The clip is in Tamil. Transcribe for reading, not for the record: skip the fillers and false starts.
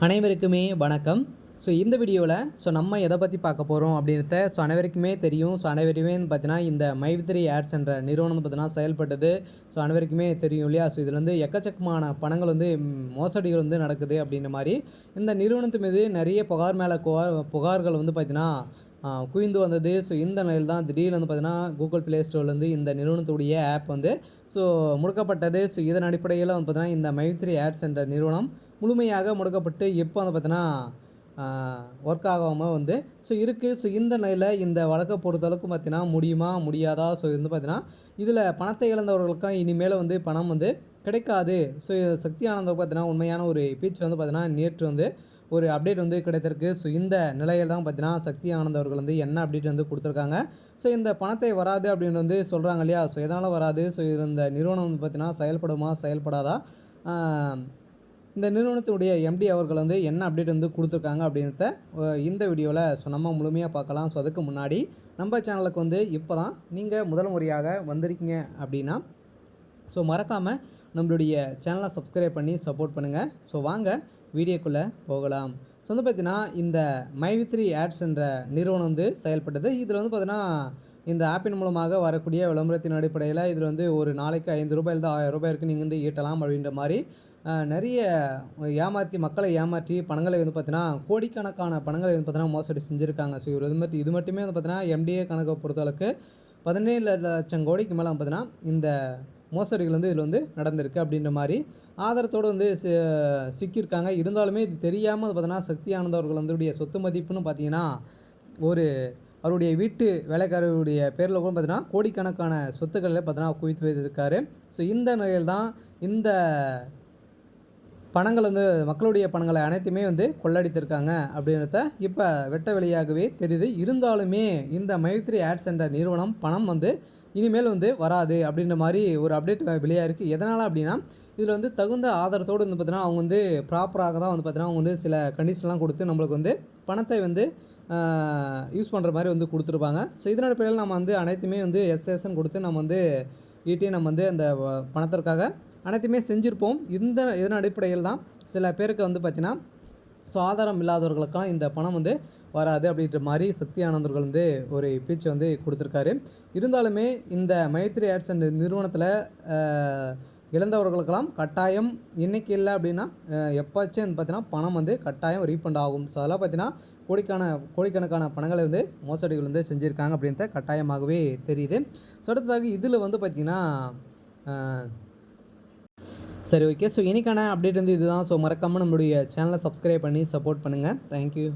அனைவருக்குமே வணக்கம். இந்த வீடியோவில் நம்ம எதை பற்றி பார்க்க போகிறோம் அப்படின்றத அனைவருக்குமே தெரியும். அனைவருமே பார்த்தீங்கன்னா இந்த மைவித்ரி ஆட்ஸ் என்ற நிறுவனம் பார்த்தீங்கன்னா செயல்பட்டது. அனைவருக்குமே தெரியும் இல்லையா? இதில் வந்து எக்கச்சக்கமான பணங்கள் வந்து மோசடிகள் வந்து நடக்குது அப்படின்ற மாதிரி இந்த நிறுவனத்து மீது நிறைய புகார் மேலே புகார்கள் வந்து பார்த்தீங்கன்னா குவிந்து வந்தது. இந்த நிலையில் தான் திடீர்னு வந்து பார்த்தீங்கன்னா கூகுள் ப்ளே ஸ்டோர்லேருந்து இந்த நிறுவனத்துடைய ஆப் வந்து முடக்கப்பட்டது. இதன் அடிப்படையில் வந்து பார்த்தீங்கன்னா இந்த மைவித்ரி ஆட்ஸ் என்ற நிறுவனம் முழுமையாக முடக்கப்பட்டு இப்போ வந்து பார்த்தீங்கன்னா ஒர்க் ஆகாமல் வந்து இருக்குது. இந்த நிலையில் இந்த வழக்கை பொறுத்தளவுக்கு பார்த்தீங்கன்னா முடியுமா முடியாதா? வந்து பார்த்தீங்கன்னா இதில் பணத்தை இழந்தவர்களுக்கும் இனிமேல் வந்து பணம் வந்து கிடைக்காது. சக்தி ஆனந்தம் பார்த்தீங்கன்னா உண்மையான ஒரு பேச்சு வந்து பார்த்தீங்கன்னா நேற்று வந்து ஒரு அப்டேட் வந்து கிடைத்திருக்கு. இந்த நிலையில் தான் பார்த்தீங்கன்னா சக்தி ஆனந்த் அவர்கள் வந்து என்ன அப்டேட் வந்து கொடுத்துருக்காங்க. இந்த பணத்தை வராது அப்படின்னு வந்து சொல்கிறாங்க இல்லையா? எதனால் வராது? இந்த நிறுவனம் வந்து பார்த்தீங்கன்னா செயல்படுமா செயல்படாதா? இந்த நிறுவனத்தினுடைய எம்டி அவர்கள் வந்து என்ன அப்டேட் வந்து கொடுத்துருக்காங்க அப்படின்றத இந்த வீடியோவில் நம்ம முழுமையாக பார்க்கலாம். அதுக்கு முன்னாடி நம்ம சேனலுக்கு வந்து இப்போ தான் நீங்கள் முதல் முறையாக வந்திருக்கீங்க அப்படின்னா மறக்காமல் நம்மளுடைய சேனலை சப்ஸ்கிரைப் பண்ணி சப்போர்ட் பண்ணுங்கள். வாங்க வீடியோக்குள்ளே போகலாம். வந்து பார்த்தீங்கன்னா இந்த மைவித்ரி ஆட்ஸ் என்ற நிறுவனம் வந்து செயல்பட்டது. இதில் வந்து பார்த்தீங்கன்னா இந்த ஆப்பின் மூலமாக வரக்கூடிய விளம்பரத்தின் அடிப்படையில் இதில் வந்து ஒரு நாளைக்கு ₹5 1000 வரைக்கும் நீங்கள் வந்து ஈட்டலாம் அப்படின்ற மாதிரி நிறைய மக்களை ஏமாற்றி பணங்களை வந்து பார்த்தீங்கன்னா கோடிக்கணக்கான பணங்களை வந்து பார்த்தீங்கன்னா மோசடி செஞ்சுருக்காங்க. இது மட்டுமே வந்து பார்த்தீங்கன்னா எம்டிஏ கணக்கை பொறுத்தளவுக்கு 17 லட்சம் கோடிக்கு மேலே வந்து பார்த்தீங்கன்னா இந்த மோசடிகள் வந்து இதில் வந்து நடந்திருக்கு அப்படின்ற மாதிரி ஆதாரத்தோடு வந்து சிக்கியிருக்காங்க. இருந்தாலுமே இது தெரியாமல் பார்த்தீங்கன்னா சக்தி ஆனந்த் அவர்கள் வந்து சொத்து மதிப்புன்னு பார்த்தீங்கன்னா அவருடைய வீட்டு வேலைக்காரருடைய பேரில் கூட பார்த்தீங்கன்னா கோடிக்கணக்கான சொத்துக்களில் பார்த்தீங்கன்னா குவித்து வைத்திருக்காரு. இந்த நிலையில் தான் இந்த பணங்கள் வந்து மக்களுடைய பணங்களை அனைத்துமே வந்து கொள்ளடித்திருக்காங்க அப்படின்றத இப்போ வெட்ட வெளியாகவே தெரியுது. இருந்தாலுமே இந்த மைவித்ரி ஆட்ஸ் என்ற நிறுவனம் பணம் வந்து இனிமேல் வந்து வராது அப்படின்ற மாதிரி ஒரு அப்டேட் வெளியாக இருக்குது. எதனால் அப்படின்னா இதில் வந்து தகுந்த ஆதாரத்தோடு வந்து பார்த்தீங்கன்னா அவங்க வந்து ப்ராப்பராக தான் வந்து பார்த்தீங்கன்னா அவங்க வந்து சில கண்டிஷன்லாம் கொடுத்து நம்மளுக்கு வந்து பணத்தை வந்து யூஸ் பண்ணுற மாதிரி வந்து கொடுத்துருப்பாங்க. இதனோட பேரில் நம்ம வந்து அனைத்துமே வந்து எஸ்எஸ்ன்னு கொடுத்து நம்ம வந்து ஈட்டி நம்ம வந்து அந்த பணத்திற்காக அனைத்துமே செஞ்சுருப்போம். இதன் அடிப்படையில் தான் சில பேருக்கு வந்து பார்த்திங்கன்னா ஆதாரம் இல்லாதவர்களுக்கெல்லாம் இந்த பணம் வந்து வராது அப்படின்ற மாதிரி சக்தி ஆனந்தர்கள் வந்து ஒரு பேச்சு வந்து கொடுத்துருக்காரு. இருந்தாலுமே இந்த மைத்ரி ஆட்ஸ் என்ற நிறுவனத்தில் இழந்தவர்களுக்கெல்லாம் கட்டாயம் இன்றைக்கி இல்லை அப்படின்னா எப்போச்சும் வந்து பார்த்திங்கன்னா பணம் வந்து கட்டாயம் ரீஃபண்ட் ஆகும். அதெல்லாம் பார்த்திங்கன்னா கோடிக்கணக்கான பணங்களை வந்து மோசடிகள் வந்து செஞ்சுருக்காங்க அப்படின்றத கட்டாயமாகவே தெரியுது. அடுத்ததாக இதில் வந்து பார்த்திங்கன்னா சரி, ஓகே. இன்றைக்கான அப்டேட் வந்து இதுதான். மறக்காமல் நம்மளுடைய சேனலை சப்ஸ்கிரைப் பண்ணி சப்போர்ட் பண்ணுங்கள். தேங்க்யூ.